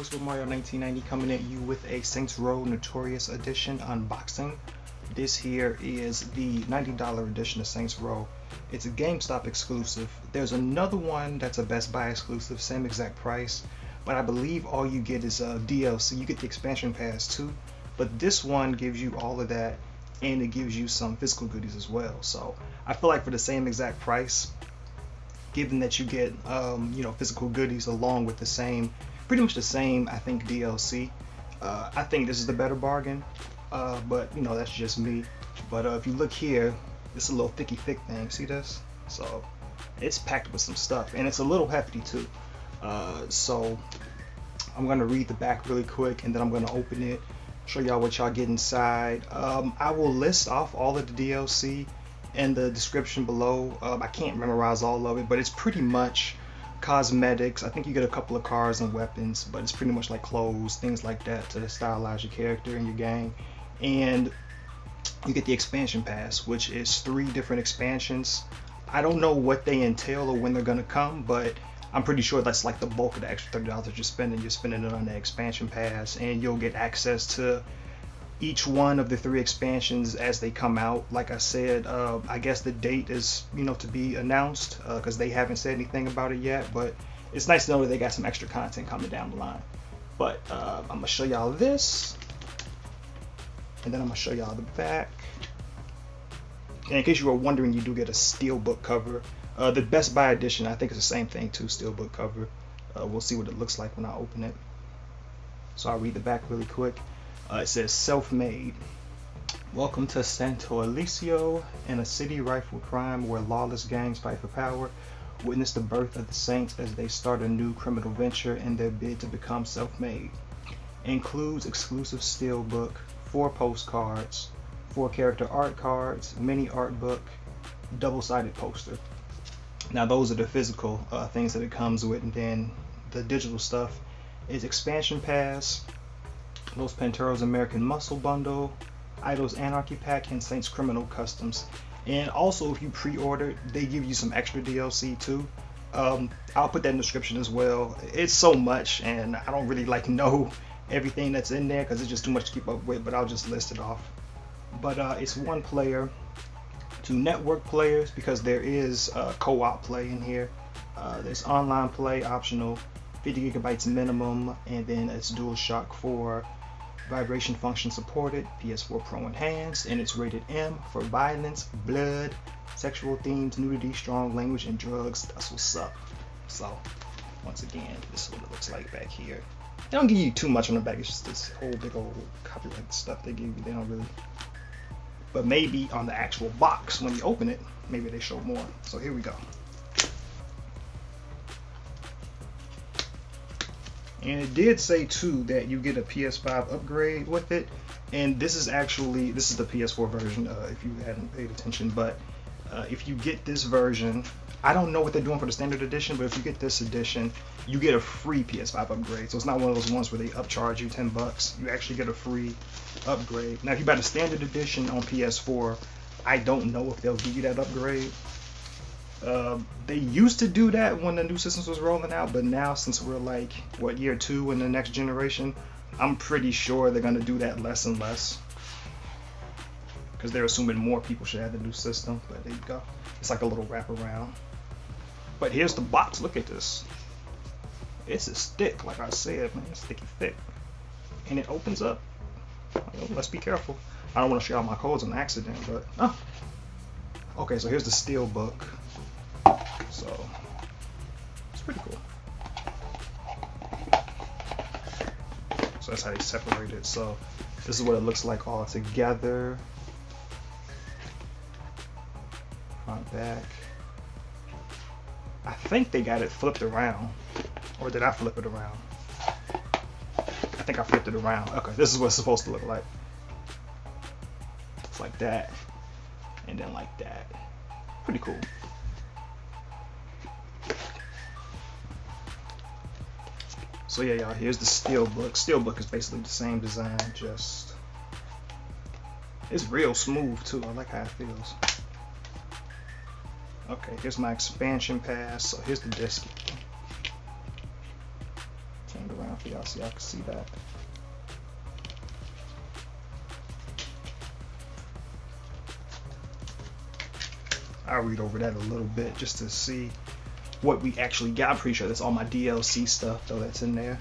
Panteros with Mario 1990 coming at you with a Saints Row Notorious Edition unboxing. This here is the $90 edition of Saints Row. It's a GameStop exclusive. There's another one that's a Best Buy exclusive, same exact price, but I believe all you get is DLC. You get the expansion pass too, but this one gives you all of that, and it gives you some physical goodies as well. So I feel like for the same exact price, given that you get physical goodies along with the same, pretty much the same, I think, DLC, I think this is the better bargain. But that's just me. But if you look here, it's a little thick thing. See this? So it's packed with some stuff, and it's a little hefty too. So I'm gonna read the back really quick, and then I'm gonna open it, show y'all what y'all get inside. I will list off all of the DLC in the description below. I can't memorize all of it, but it's pretty much cosmetics. I think you get a couple of cars and weapons, but it's pretty much like clothes, things like that to stylize your character and your gang. And you get the expansion pass, which is 3 different expansions. I don't know what they entail or when they're gonna come, but I'm pretty sure that's like the bulk of the extra $30 that you're spending. You're spending it on the expansion pass, and you'll get access to each one of the 3 expansions as they come out. Like I said, I guess the date is to be announced, because they haven't said anything about it yet, but it's nice to know that they got some extra content coming down the line. But I'm gonna show y'all this, and then I'm gonna show y'all the back. And in case you were wondering, you do get a steelbook cover. The Best Buy edition, I think, is the same thing too, steelbook cover. We'll see what it looks like when I open it. So I'll read the back really quick. It says, self-made. Welcome to Santo Alicio, in a city rife with crime where lawless gangs fight for power. Witness the birth of the Saints as they start a new criminal venture in their bid to become self-made. Includes exclusive steelbook, 4 postcards, 4 character art cards, mini art book, double-sided poster. Now those are the physical things that it comes with, and then the digital stuff is expansion pass, Los Panteros American Muscle Bundle, Idol's Anarchy Pack, and Saints Criminal Customs. And also, if you pre-order, they give you some extra DLC too. I'll put that in the description as well. It's so much, and I don't really know everything that's in there because it's just too much to keep up with, but I'll just list it off. But it's 1 player, 2 network players, because there is co-op play in here. There's online play optional, 50 gigabytes minimum, and then it's DualShock 4 vibration function supported, PS4 Pro enhanced, and it's rated M for violence, blood, sexual themes, nudity, strong language, and drugs. That's what's up. So once again, this is what it looks like back here. They don't give you too much on the back. It's just this whole big old copyright stuff they give you. They don't really, but maybe on the actual box when you open it, maybe they show more. So here we go. And it did say too that you get a PS5 upgrade with it, and this is the PS4 version, if you hadn't paid attention. But if you get this version, I don't know what they're doing for the standard edition, but if you get this edition, you get a free PS5 upgrade. So it's not one of those ones where they upcharge you $10. You actually get a free upgrade. Now if you buy the standard edition on PS4, I don't know if they'll give you that upgrade. They used to do that when the new systems was rolling out, but now since we're like year 2 in the next generation, I'm pretty sure they're gonna do that less and less, because they're assuming more people should have the new system. But there you go, it's like a little wraparound. But here's the box. Look at this. It's a stick, like I said, man. It's sticky thick, and it opens up. Let's be careful. I don't want to show out my codes on accident, but okay. So here's the steel book. So it's pretty cool. So that's how they separate it. So this is what it looks like all together. Front, back. I think they got it flipped around, or did I flip it around? I think I flipped it around. Okay, this is what it's supposed to look like. It's like that, and then like that. Pretty cool. So yeah, y'all, here's the steelbook. Steelbook is basically the same design, just it's real smooth too. I like how it feels. Okay, here's my expansion pass. So here's the disc. Turn it around for y'all so y'all can see that. I'll read over that a little bit just to see what we actually got. I'm pretty sure that's all my DLC stuff though that's in there.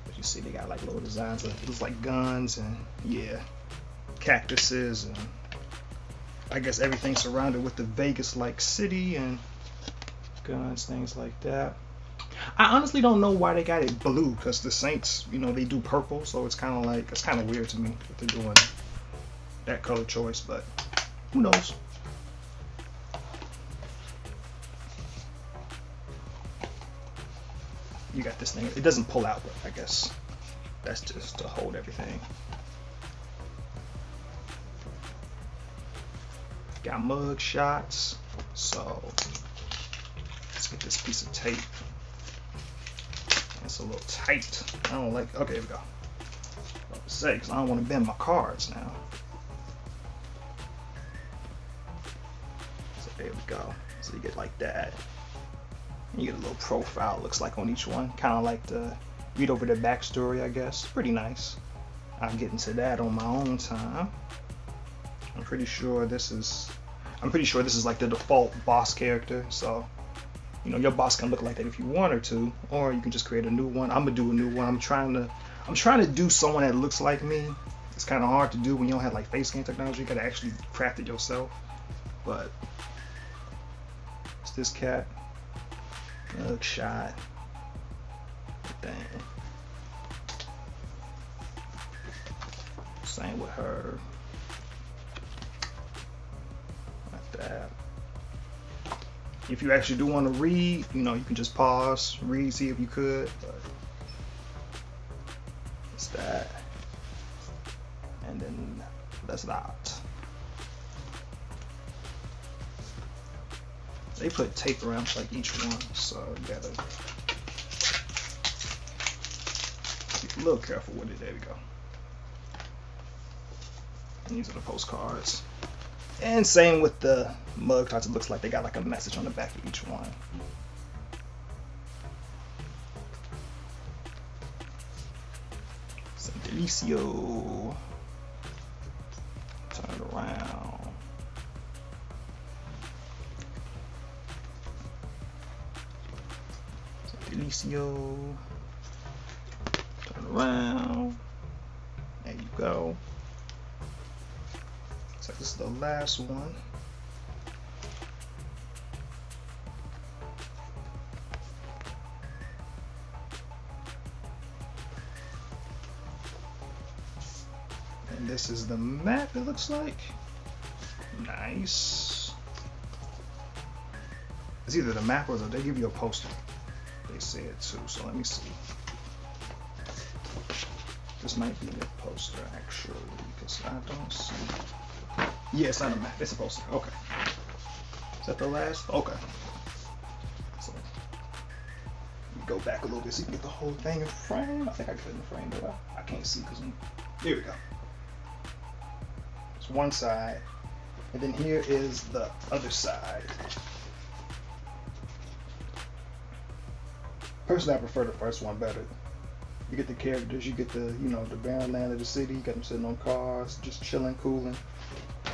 But you see they got like little designs of it looks like guns and yeah, cactuses, and I guess everything surrounded with the Vegas-like city and guns, things like that. I honestly don't know why they got it blue, because the Saints, you know, they do purple, so it's kind of weird to me that they're doing that color choice, but who knows. You got this thing. It doesn't pull out, but I guess that's just to hold everything. Got mug shots. So let's get this piece of tape. It's a little tight. I don't like. Okay, here we go. I'll say, because I don't want to bend my cards now. So there we go. So you get like that. You get a little profile, looks like, on each one. Kind of like to read over their backstory, I guess. Pretty nice. I'll get into that on my own time. I'm pretty sure this is like the default boss character. So, you know, your boss can look like that if you wanted to, or you can just create a new one. I'm gonna do a new one. I'm trying to do someone that looks like me. It's kind of hard to do when you don't have like face scan technology. You gotta actually craft it yourself. But it's this cat. Mug shot. Dang. Same with her. Like that. If you actually do want to read, you know, you can just pause, read, see if you could. But it's that. And then that's that. They put tape around like each one, so you gotta be a little careful with it. There we go. And these are the postcards. And same with the mug cards. It looks like they got like a message on the back of each one. Some Delicio. Turn it around. Delicio. Turn around. There you go. Looks like this is the last one. And this is the map, it looks like. Nice. It's either the map or they give you a poster. They say it too, so let me see. This might be a poster actually, because I don't see. Yeah, it's not a map, it's a poster. Okay. Is that the last? Okay. So we go back a little bit so you can get the whole thing in frame. I think I got it in frame, but I can't see because there we go. It's one side, and then here is the other side. Personally, I prefer the first one better. You get the characters, you get the, you know, the barren land of the city, you got them sitting on cars, just chilling, cooling.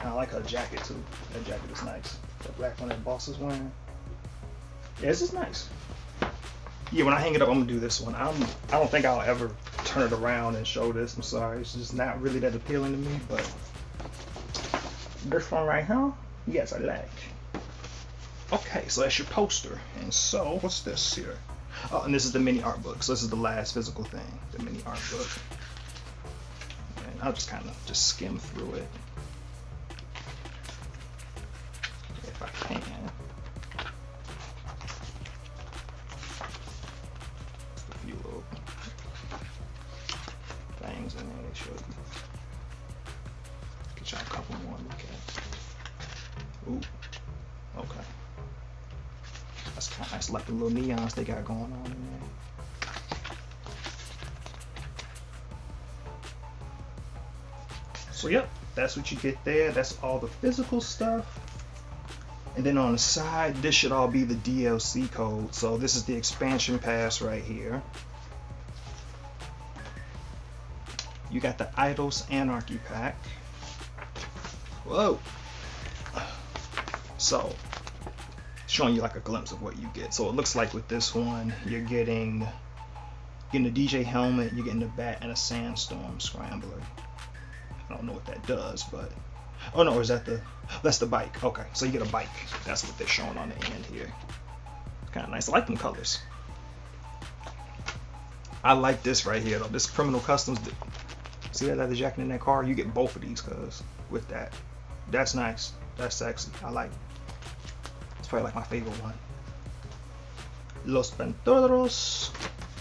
And I like her jacket too. That jacket is nice. The black one that boss is wearing. Yeah, this is nice. Yeah, when I hang it up, I'm gonna do this one. I don't think I'll ever turn it around and show this. I'm sorry, it's just not really that appealing to me. But this one right here, yes, I like. Okay, so that's your poster. And so, what's this here? Oh, and this is the mini art book. So this is the last physical thing, the mini art book. And I'll just kind of just skim through it if I can. Just a few little things in there they show you. Get y'all a couple more to look at. Ooh, okay. That's kind of nice, like the little neons they got going on in there. So yep, that's what you get there. That's all the physical stuff. And then on the side, this should all be the DLC code. So this is the expansion pass right here. You got the Idols Anarchy pack. Whoa. So, showing you like a glimpse of what you get. So it looks like with this one, you're getting a DJ helmet, you're getting a bat, and a Sandstorm Scrambler. I don't know what that does, but oh no, is that that's the bike? Okay, so you get a bike. That's what they're showing on the end here. Kind of nice. I like them colors. I like this right here though. This Criminal Customs. See that leather jacket in that car? You get both of these, cuz with that. That's nice. That's sexy. I like it. It's probably like my favorite one. Los Panteros.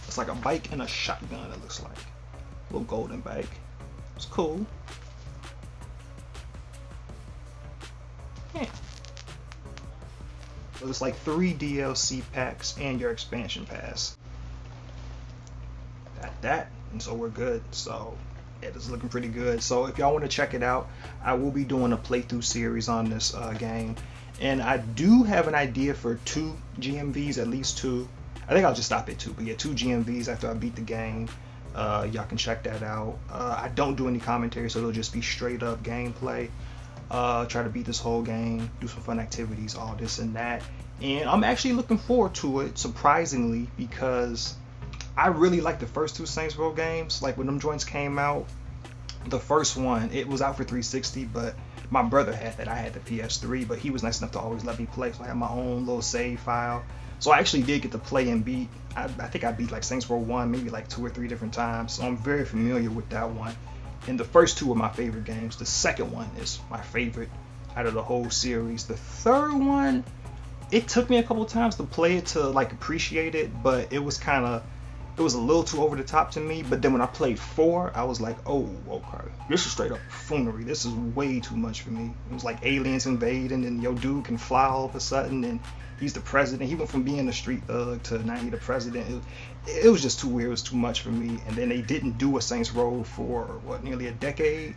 It's like a bike and a shotgun, it looks like. A little golden bike. It's cool. Yeah. So it's like 3 DLC packs and your expansion pass. Got that, and so we're good. So yeah, this is looking pretty good. So if y'all want to check it out, I will be doing a playthrough series on this game. And I do have an idea for 2 GMVs, at least 2. I think I'll just stop at 2, but yeah, 2 GMVs after I beat the game. Y'all can check that out. I don't do any commentary, so it'll just be straight up gameplay. Try to beat this whole game, do some fun activities, all this and that. And I'm actually looking forward to it, surprisingly, because I really like the first 2 Saints Row games. Like when them joints came out, the first one, it was out for 360, but my brother had that. I had the PS3, but he was nice enough to always let me play, so I had my own little save file. So I actually did get to play and beat, I think I beat like Saints Row 1 maybe like 2 or 3 different times, so I'm very familiar with that one. And the first 2 are my favorite games. The second one is my favorite out of the whole series. The third one, it took me a couple times to play it to like appreciate it, but it was a little too over the top to me. But then when I played 4, I was like, oh, okay, this is straight up buffoonery. This is way too much for me. It was like aliens invading, and your dude can fly all of a sudden, and he's the president. He went from being a street thug to now he's the president. It was just too weird. It was too much for me. And then they didn't do a Saints Row for what, nearly a decade.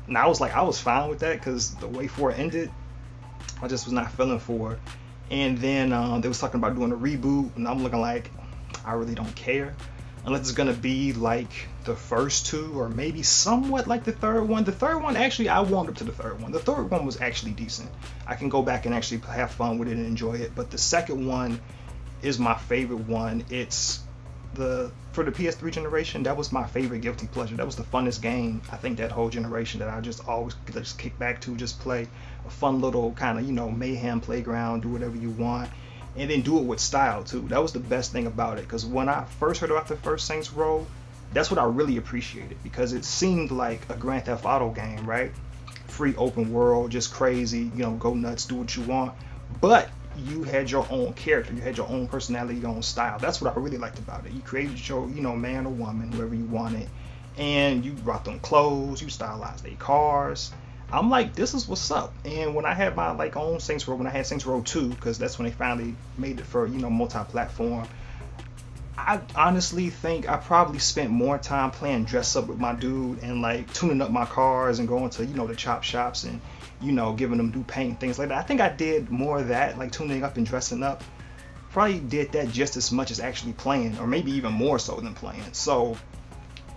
And I was like, I was fine with that because the way 4 ended, I just was not feeling 4. And then they was talking about doing a reboot, and I'm looking like, I really don't care. Unless it's gonna be like the first 2 or maybe somewhat like the third one. The third one, actually, I warmed up to the third one. The third one was actually decent. I can go back and actually have fun with it and enjoy it. But the second one is my favorite one. It's for the PS3 generation, that was my favorite guilty pleasure. That was the funnest game, I think, that whole generation, that I just always just kick back to, just play a fun little kind of, mayhem playground, do whatever you want. And then do it with style too. That was the best thing about it, because when I first heard about the first Saints Row, that's what I really appreciated, because it seemed like a Grand Theft Auto game, right? Free open world, just crazy, go nuts, do what you want. But you had your own character, you had your own personality, your own style. That's what I really liked about it. You created your, man or woman, whoever you wanted, and you brought them clothes, you stylized their cars. I'm like, this is what's up. And when I had my own Saints Row, when I had Saints Row 2, because that's when they finally made it for multi-platform, I honestly think I probably spent more time playing dress up with my dude and tuning up my cars and going to the chop shops and giving them new paint and things like that. I think I did more of that, tuning up and dressing up. Probably did that just as much as actually playing, or maybe even more so than playing. So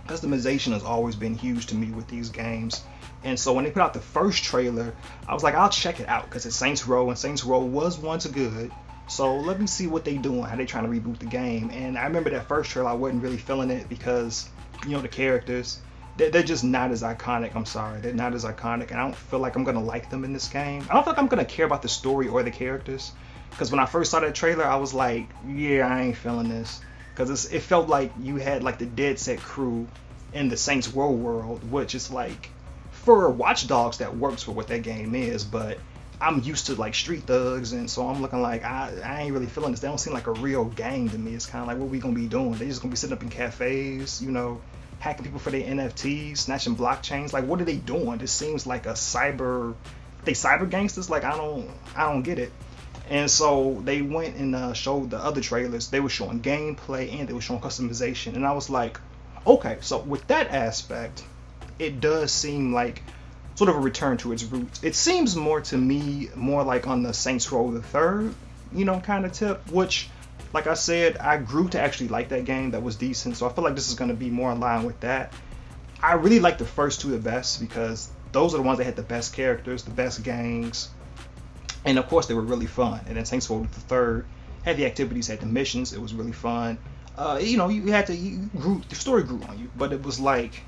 customization has always been huge to me with these games. And so when they put out the first trailer, I was like, I'll check it out, because it's Saints Row, and Saints Row was once good. So let me see what they doing, how they trying to reboot the game. And I remember that first trailer, I wasn't really feeling it because, the characters, they're just not as iconic. I'm sorry, they're not as iconic, and I don't feel like I'm gonna like them in this game. I don't feel like I'm gonna care about the story or the characters, because when I first saw that trailer, I was like, yeah, I ain't feeling this, because it felt like you had the Dead Set crew in the Saints Row world, which is for Watch Dogs, that works for what that game is, but I'm used to street thugs, and so I'm looking like I ain't really feeling this. They don't seem like a real gang to me. It's kind of like, what we gonna be doing? They just gonna be sitting up in cafes, hacking people for their NFTs, snatching blockchains. What are they doing? This seems like cyber gangsters. I don't get it. And so they went and showed the other trailers. They were showing gameplay and they were showing customization, and I was like, okay, so with that aspect, it does seem like sort of a return to its roots. It seems more to me on the Saints Row the third, kind of tip, which, like I said, I grew to actually like that game. That was decent. So I feel like this is going to be more in line with that. I really like the first two the best because those are the ones that had the best characters, the best gangs, and of course they were really fun. And then Saints Row the third had the activities, had the missions. It was really fun. You had to, the story grew on you, but it was like,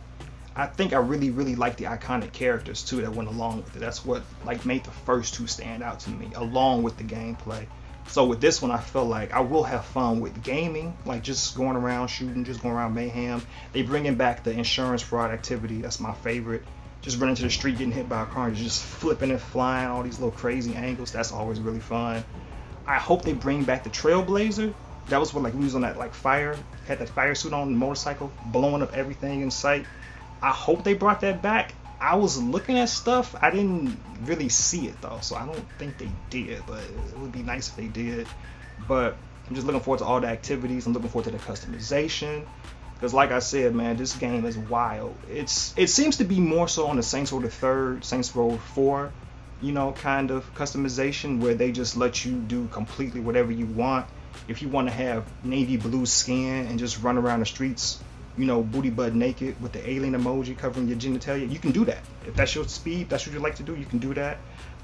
I think I really liked the iconic characters too that went along with it. That's what like made the first two stand out to me, along with the gameplay. So with this one, I feel like I will have fun with gaming, like just going around shooting, just going around mayhem. They bringing back the insurance fraud activity. That's my favorite. Just running to the street, getting hit by a car, and just flipping and flying, all these little crazy angles. That's always really fun. I hope they bring back the Trailblazer. That was what like we was on that like fire, had that fire suit on the motorcycle, blowing up everything in sight. I hope they brought that back. I was looking at stuff, I didn't really see it though, so I don't think they did, but it would be nice if they did. But I'm just looking forward to all the activities. I'm looking forward to the customization, because like I said, man, this game is wild. It seems to be more so on the Saints Row the third, Saints Row 4, kind of customization, where they just let you do completely whatever you want. If you want to have navy blue skin and just run around the streets, booty butt naked with the alien emoji covering your genitalia, you can do that. If that's your speed, that's what you like to do, you can do that.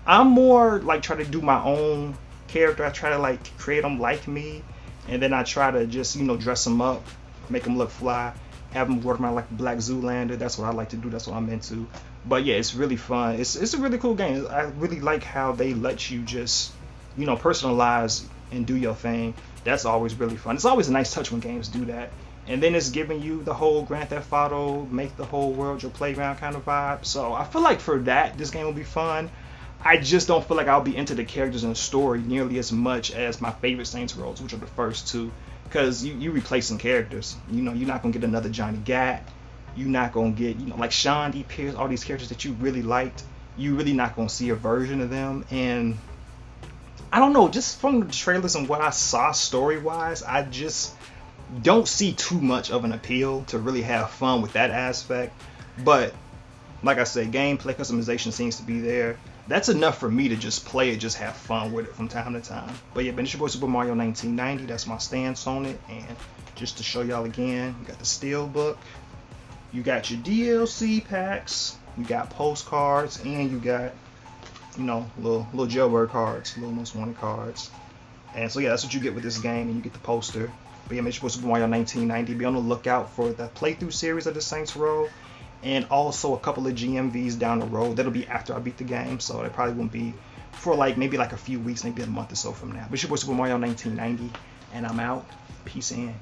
I'm more like try to do my own character. I try to like create them like me, and then I try to just dress them up, make them look fly, have them work around like Black Zoolander. That's what I like to do. That's what I'm into. But yeah, it's really fun. It's a really cool game. I really like how they let you just personalize and do your thing. That's always really fun. It's always a nice touch when games do that. And then it's giving you the whole Grand Theft Auto, make the whole world your playground kind of vibe. So I feel like for that, this game will be fun. I just don't feel like I'll be into the characters and the story nearly as much as my favorite Saints Rows, which are the first two. Because you replacing characters. You're not going to get another Johnny Gat. You're not going to get, like Sean D. Pierce, all these characters that you really liked. You're really not going to see a version of them. And I don't know, just from the trailers and what I saw story-wise, I just don't see too much of an appeal to really have fun with that aspect. But like I said, gameplay customization seems to be there. That's enough for me to just play it, just have fun with it from time to time. But yeah, but it's your boy Super Mario 1990. That's my stance on it. And just to show y'all again, you got the Steelbook, you got your DLC packs, you got postcards, and you got little jailbird cards, little most wanted cards. And so yeah, that's what you get with this game, and you get the poster. But yeah, make sure Super Mario 1990. Be on the lookout for the playthrough series of the Saints Row, and also a couple of GMVs down the road. That'll be after I beat the game, so it probably won't be for maybe a few weeks, maybe a month or so from now. But it's your boy Super Mario 1990, and I'm out. Peace in.